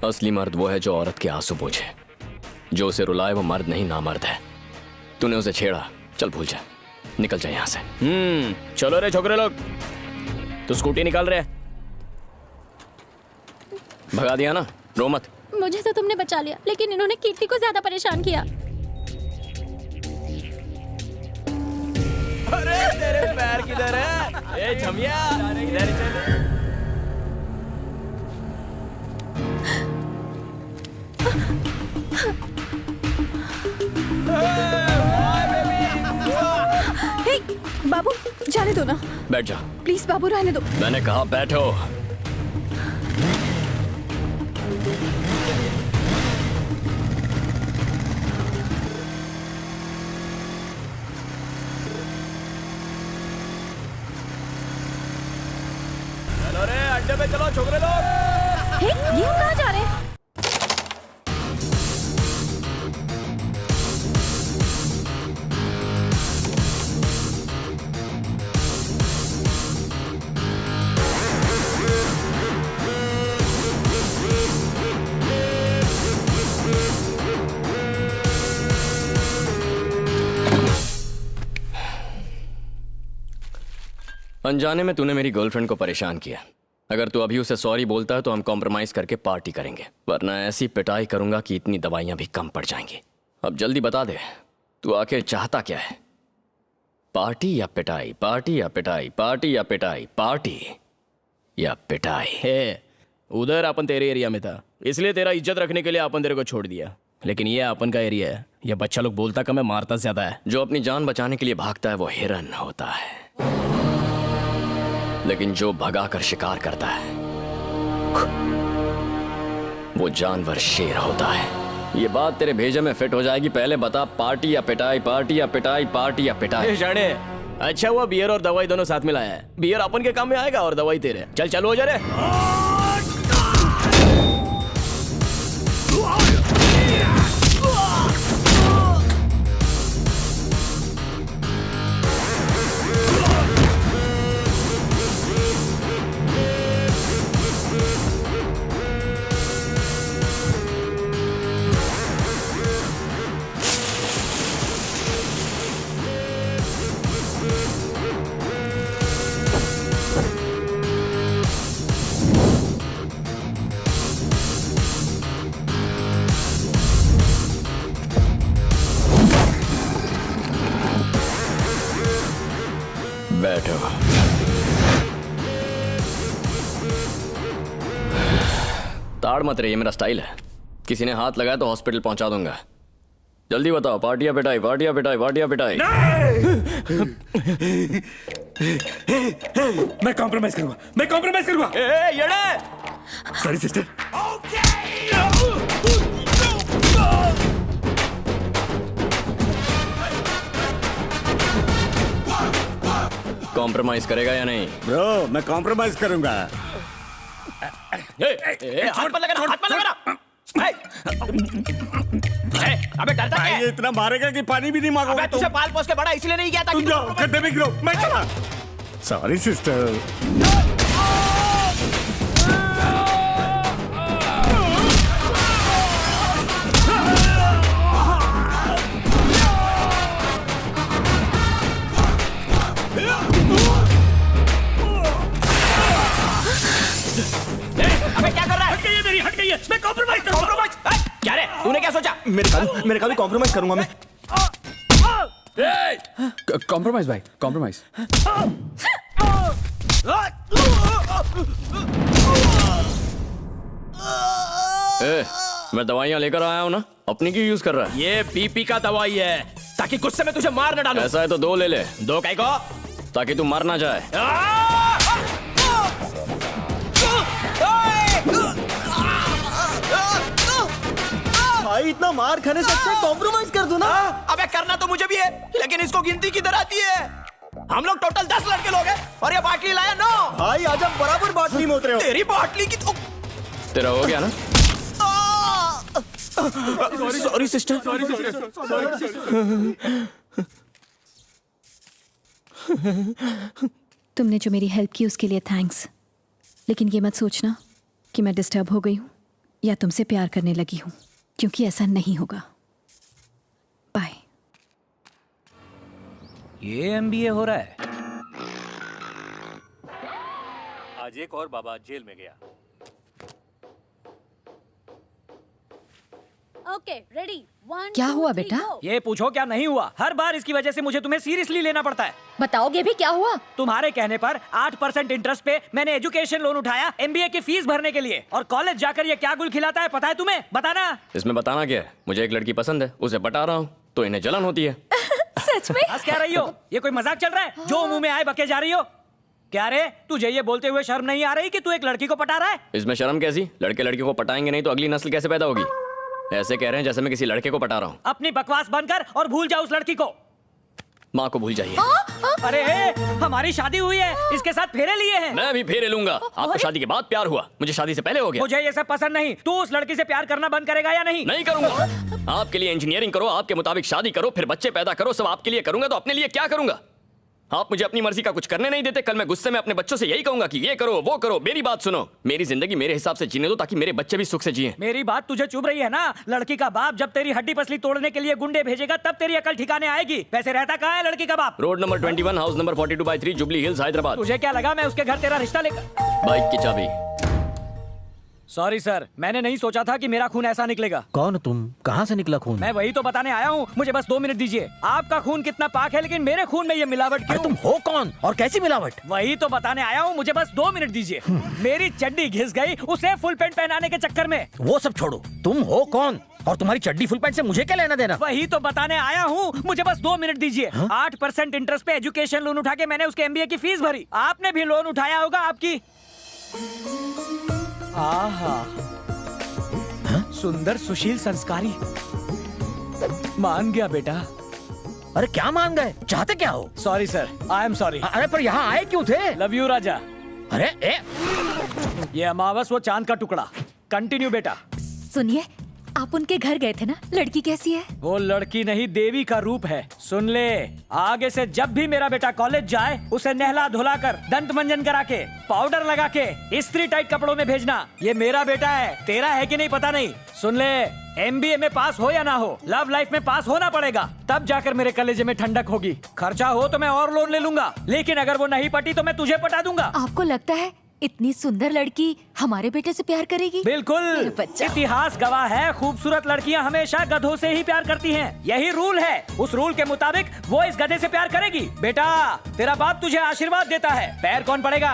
असली मर्द वो है जो औरत के आंसू पोंछे। जो उसे रुलाए वो मर्द नहीं, नामर्द है। तूने उसे छेड़ा, चल भूल जा, निकल जा यहाँ से। चलो रे छोकरे लोग, तू स्कूटी निकाल रहे। भगा दिया ना, रो मत। मुझे तो तुमने बचा लिया, लेकिन इन्होंने कीर्ति को ज्यादा परेशान किया। अरे तेरे पैर किधर है? ए झमिया, इधर चल। हे, बाबू जाने दो ना। बैठ जा। प्लीज बाबू रहने दो। मैंने कहा बैठो। चलो रे अड्डे पे चलो छोकरे लोग। हे, ये हम कहाँ जा रहे हैं? अनजाने में तूने मेरी गर्लफ्रेंड को परेशान किया। अगर तू अभी उसे सॉरी बोलता है तो हम कॉम्प्रोमाइज करके पार्टी करेंगे, वरना ऐसी पिटाई करूंगा कि इतनी दवाइयां भी कम पड़ जाएंगी। अब जल्दी बता दे, तू आखिर चाहता क्या है? पार्टी या पिटाई? पार्टी या पिटाई? पार्टी या पिटाई? पार्टी या पिटाई? हे, उधर अपन तेरे एरिया में था, इसलिए तेरा इज्जत रखने के लिए अपन तेरे को छोड़ दिया। लेकिन ये अपन का एरिया है, ये बच्चा लोग बोलता कम है, मारता ज्यादा है। जो अपनी जान बचाने के लिए भागता है वो हिरन होता है, लेकिन जो भगा कर शिकार करता है वो जानवर शेर होता है। ये बात तेरे भेजे में फिट हो जाएगी। पहले बता, पार्टी या पिटाई? पार्टी या पिटाई? पार्टी या पिटाई? जाने अच्छा हुआ बियर और दवाई दोनों साथ में लाया है। बियर अपन के काम में आएगा और दवाई तेरे। चल चालू हो जा रे। बैठो। ताड़ मत रही, ये मेरा स्टाइल है। किसी ने हाथ लगाया तो हॉस्पिटल पहुंचा दूंगा। जल्दी बताओ, पार्टी या पिटाई? पार्टी या पिटाई? पार्टी या पिटाई? मैं कॉम्प्रोमाइज करूंगा, मैं कॉम्प्रोमाइज करूंगा। येड़े। Sorry sister. कॉम्प्रोमाइज करेगा या नहीं? ब्रो, मैं कॉम्प्रोमाइज करूंगा। हाथ पर लगा, हाथ पर लगा। अबे डरता क्या है? ये इतना मारेगा कि पानी भी नहीं मांगोगा। अबे तुझे पाल पोस के बड़ा इसलिए नहीं किया था। तुम जाओ, गड्ढे में गिरो, मैं चला। Sorry sister. अबे क्या कर रहा है? हट गई है मेरी, हट गई है। मैं कॉम्प्रोमाइज करूंगा। कॉम्प्रोमाइज? क्या रे? तूने क्या सोचा? मेरे का भी कॉम्प्रोमाइज करूंगा मैं। कॉम्प्रोमाइज भाई, कॉम्प्रोमाइज। मैं दवाइयां लेकर आया हूं ना, अपनी क्यों यूज कर रहा है? ये पीपी का दवाई है, ताकि गुस्से में तुझे मार न डालूं। ऐसा है तो दो ले ले। दो काय को? ताकि तू मर ना जाए। भाई इतना मार खाने से अच्छा कॉम्प्रोमाइज कर दो ना। अबे करना तो मुझे भी है, लेकिन इसको गिनती किधर आती है? हम लोग टोटल 10 लड़के लोग हैं और ये बाटली लाया 9। भाई आज आप बराबर बाटली में उतरे हो। तेरी बाटली की तो तेरा हो गया ना? Sorry sister. तुमने जो मेरी हेल्प की उसके लिए थैंक्स, लेकिन ये मत सोचना कि मैं डिस्टर्ब हो गई हूँ। या तुमसे प्यार करने लगी हूँ, क्योंकि ऐसा नहीं होगा। बाय। ये एमबीए हो रहा है। आज एक और बाबा जेल में गया। ओके रेडी 1 क्या हुआ बेटा? ये पूछो क्या नहीं हुआ। हर बार इसकी वजह से मुझे तुम्हें सीरियसली लेना पड़ता है। बताओगे भी क्या हुआ? तुम्हारे कहने पर 8% इंटरेस्ट पे मैंने एजुकेशन लोन उठाया एमबीए की फीस भरने के लिए, और कॉलेज जाकर ये क्या गुल खिलाता है पता है तुम्हें? बताना। इसमें बताना क्या है? मुझे एक लड़की पसंद है, उसे पटा रहा हूँ, तो इन्हें जलन होती है। सच में? हंस क्या रही हो? ये कोई मजाक चल रहा है? जो मुंह में आए बके जा रही हो। क्या रे, तुझे ये बोलते हुए शर्म नहीं आ रही कि तू एक लड़की को पटा रहा है? इसमें शर्म कैसी? लड़के लड़कियों को पटाएंगे नहीं तो अगली नस्ल कैसे पैदा होगी? ऐसे कह रहे हैं जैसे मैं किसी लड़के को पटा रहा हूँ। अपनी बकवास बंद कर और भूल जा उस लड़की को। माँ को भूल जाइए। अरे हमारी शादी हुई है, इसके साथ फेरे लिए हैं। मैं भी फेरे लूंगा। आपको शादी के बाद प्यार हुआ, मुझे शादी से पहले हो गया। मुझे ये सब पसंद नहीं। तू उस लड़की से प्यार करना बंद करेगा या नहीं? नहीं करूंगा। आपके लिए इंजीनियरिंग करो, आपके मुताबिक शादी करो, फिर बच्चे पैदा करो, सब आपके लिए करूंगा, तो अपने लिए क्या करूंगा? आप मुझे अपनी मर्जी का कुछ करने नहीं देते। कल मैं गुस्से में अपने बच्चों से यही कहूंगा कि ये करो वो करो। मेरी बात सुनो, मेरी जिंदगी मेरे हिसाब से जीने दो, ताकि मेरे बच्चे भी सुख से जिएं। मेरी बात तुझे चुभ रही है ना? लड़की का बाप जब तेरी हड्डी पसली तोड़ने के लिए गुंडे भेजेगा तब तेरी अकल ठिकाने आएगी। वैसे रहता कहाँ है लड़की का बाप? Road number 21, house number 42/3, jubilee hills, Hyderabad. तुझे क्या लगा मैं उसके घर तेरा रिश्ता लेकर? बाइक की चाबी। सॉरी सर, मैंने नहीं सोचा था कि मेरा खून ऐसा निकलेगा। कौन तुम? कहाँ से निकला खून? मैं वही तो बताने आया हूँ। मुझे बस 2 मिनट दीजिए। आपका खून कितना पाक है, लेकिन मेरे खून में ये मिलावट अरे क्यों? तुम हो कौन और कैसी मिलावट? वही तो बताने आया हूँ। मुझे बस 2 मिनट दीजिए। मेरी चड्डी घिस गई उसे फुल पैंट पहनाने के चक्कर में। वो सब छोड़ो, तुम हो कौन और तुम्हारी चड्डी फुल पैंट से मुझे क्या लेना देना? वही तो बताने आया हूँ। मुझे बस 2 मिनट दीजिए। 8% इंटरेस्ट पे एजुकेशन लोन उठा के मैंने उसके एमबीए की फीस भरी। आपने भी लोन उठाया होगा आपकी। आहा, सुंदर सुशील संस्कारी। मान गया बेटा। अरे क्या मान गए? चाहते क्या हो? Sorry sir, I am sorry. अरे पर यहाँ आए क्यों थे? लव यू राजा। अरे ये अमावस वो चांद का टुकड़ा। कंटिन्यू बेटा। सुनिए, आप उनके घर गए थे ना? लड़की कैसी है? वो लड़की नहीं देवी का रूप है। सुन ले, आगे से जब भी मेरा बेटा कॉलेज जाए उसे नहला धुला कर, दंत मंजन करा के, पाउडर लगा के, इस्त्री टाइट कपड़ों में भेजना। ये मेरा बेटा है, तेरा है कि नहीं पता नहीं। सुन ले, एमबीए में पास हो या ना हो, लव लाइफ में पास होना पड़ेगा, तब जाकर मेरे कलेजे में ठंडक होगी। खर्चा हो तो मैं और लोन ले लूंगा, लेकिन अगर वो नहीं पटी तो मैं तुझे पटा दूंगा। आपको लगता है इतनी सुंदर लड़की हमारे बेटे से प्यार करेगी? बिल्कुल। बच्चा। इतिहास गवाह है, खूबसूरत लड़कियां हमेशा गधों से ही प्यार करती हैं। यही रूल है। उस रूल के मुताबिक वो इस गधे से प्यार करेगी। बेटा, तेरा बाप तुझे आशीर्वाद देता है। पैर कौन पड़ेगा?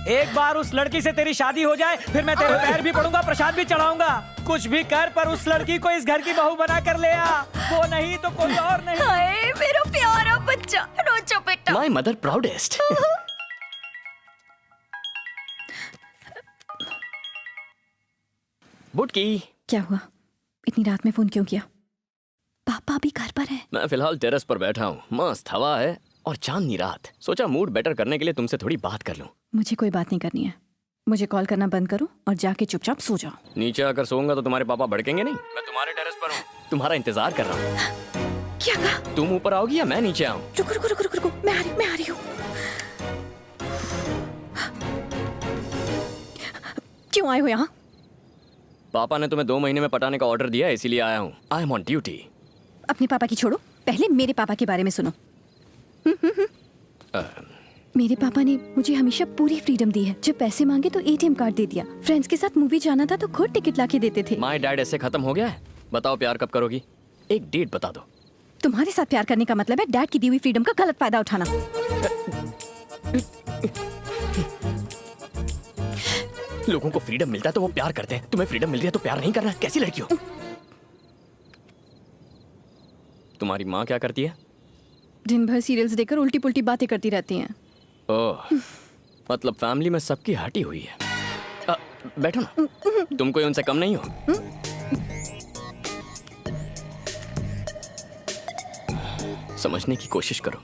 एक बार उस लड़की से तेरी शादी हो जाए, फिर मैं तेरे पैर भी पड़ूंगा, प्रसाद भी चढ़ाऊंगा। कुछ भी कर, पर उस लड़की को इस घर की बहू बना कर ले आ। वो नहीं तो कोई और नहीं। हाय मेरा प्यारा बच्चा, रोचो बेटा। My mother proudest. बुटकी, क्या हुआ? इतनी रात में फोन क्यों किया? पापा अभी घर पर है? मैं फिलहाल टेरेस पर बैठा हूँ। मस्त हवा है और चांदनी रात। सोचा मूड बेटर करने के लिए तुमसे थोड़ी बात कर लूं। मुझे कोई बात नहीं करनी है। मुझे कॉल करना बंद करो और जाके चुपचाप सो जाओ। नीचे आकर सोऊंगा तो तुम्हारे पापा भड़केंगे नहीं? मैं तुम्हारे टेरेस पर हूँ, तुम्हारा इंतजार कर रहा हूँ। क्या कहा? तुम ऊपर आओगी या मैं नीचे आऊँ? रुको रुको रुको रुको, मैं आ रही हूँ। क्यों आए हो यहाँ? पापा ने तुम्हें 2 महीने में पटाने का ऑर्डर दिया है, इसीलिए आया हूँ। I am on duty. अपने पापा की छोड़ो, पहले मेरे पापा के बारे में सुनो। मेरे पापा ने मुझे हमेशा पूरी फ्रीडम दी है। जब पैसे मांगे तो एटीएम कार्ड दे दिया। फ्रेंड्स के साथ मूवी जाना था तो खुद टिकट लाके देते थे। माय डैड ऐसे खत्म हो गया है? बताओ प्यार कब करोगी? एक डेट बता दो। तुम्हारे साथ प्यार करने का मतलब है डैड की दी हुई फ्रीडम का गलत फायदा उठाना। लोगों को फ्रीडम मिलता है तो वो प्यार करते हैं, तुम्हें फ्रीडम मिल रही है तो प्यार नहीं करना? कैसी लड़की हो? तुम्हारी माँ क्या करती है? दिन भर सीरियल्स देखकर उल्टी पुल्टी बातें करती रहती हैं। ओह, मतलब फैमिली में सबकी हटी हुई है। बैठो ना, तुम कोई उनसे कम नहीं हो। समझने की कोशिश करो।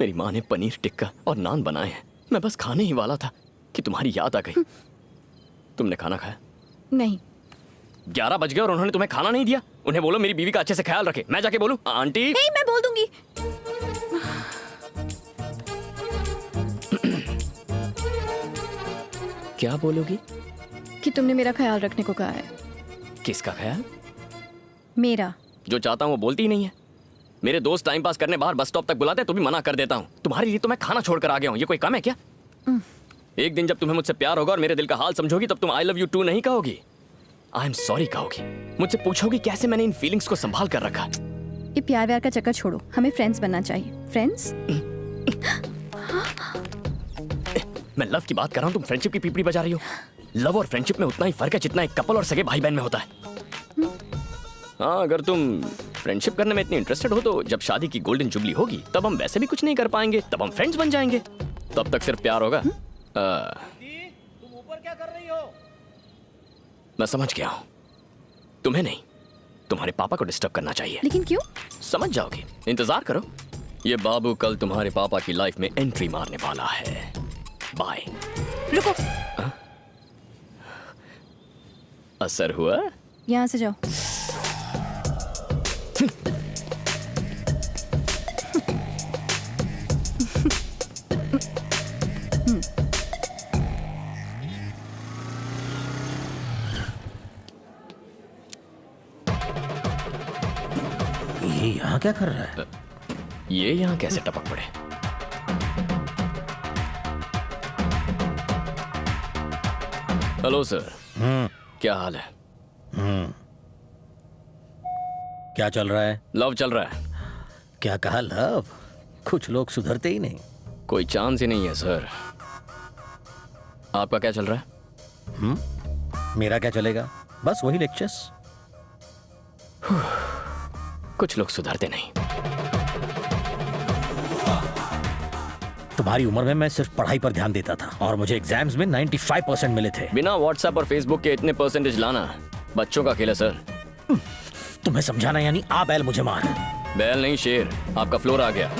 मेरी माँ ने पनीर टिक्का और नान बनाए हैं। मैं बस खाने ही वाला था कि तुम्हारी याद आ गई। तुमने खाना खाया? नहीं। 11 बज गए और उन्होंने तुम्हें खाना नहीं दिया। उन्हें बोलो मेरी बीवी का अच्छे से ख्याल रखे। मैं जाके बोलूं? आंटी। नहीं, मैं बोल दूंगी। क्या बोलोगी? कि तुमने मेरा ख्याल रखने को कहा है। किसका ख्याल? मेरा। जो चाहता हूँ वो बोलती ही नहीं है। मेरे दोस्त टाइम पास करने बाहर बस स्टॉप तक बुलाते हैं तो भी मना कर देता हूँ। तुम्हारे लिए तो मैं खाना छोड़कर आ गया हूँ, ये कोई कम है क्या? एक दिन जब तुम्हें मुझसे प्यार होगा और मेरे दिल का हाल समझोगी तब तुम आई लव यू टू नहीं कहोगी, आई एम सॉरी कहोगी। मुझसे पूछोगी कैसे मैंने इन फीलिंग्स को संभाल कर रखा। ये प्यार व्यार का चक्कर छोड़ो, हमें फ्रेंड्स बनना चाहिए। फ्रेंड्स? मैं लव की बात कर रहा हूँ, तुम फ्रेंडशिप की पीपड़ी बजा रही हो। लव और फ्रेंडशिप में उतना ही फर्क है जितना एक कपल और सगे भाई बहन में होता है। हाँ, अगर तुम फ्रेंडशिप करने में इतनी इंटरेस्टेड हो तो जब शादी की गोल्डन जुबली होगी तब हम वैसे भी कुछ नहीं कर पाएंगे, तब हम फ्रेंड्स बन जाएंगे। तब तक सिर्फ प्यार होगा। तुम ऊपर क्या कर रही हो? मैं समझ गया हूँ, तुम्हें नहीं तुम्हारे पापा को डिस्टर्ब करना चाहिए। लेकिन क्यों? समझ जाओगे, इंतजार करो। ये बाबू कल तुम्हारे पापा की लाइफ में एंट्री मारने वाला है। बाय। रुको, असर हुआ? यहाँ से जाओ। ये यहाँ क्या कर रहा है? ये यहाँ कैसे टपक पड़े? हेलो सर, क्या हाल है? क्या चल रहा है? लव चल रहा है। क्या कहा लव? कुछ लोग सुधरते ही नहीं। कोई चांस ही नहीं है सर। आपका क्या चल रहा है? मेरा क्या चलेगा? बस वही लेक्चर्स। कुछ लोग सुधरते नहीं। तुम्हारी उम्र में मैं सिर्फ पढ़ाई पर ध्यान देता था और मुझे एग्जाम्स में 95% मिले थे। बिना व्हाट्सएप और फेसबुक के इतने परसेंटेज लाना बच्चों का खेल है सर। तुम्हें समझाना यानी आ बैल मुझे मार। बैल नहीं शेर, आपका फ्लोर आ गया।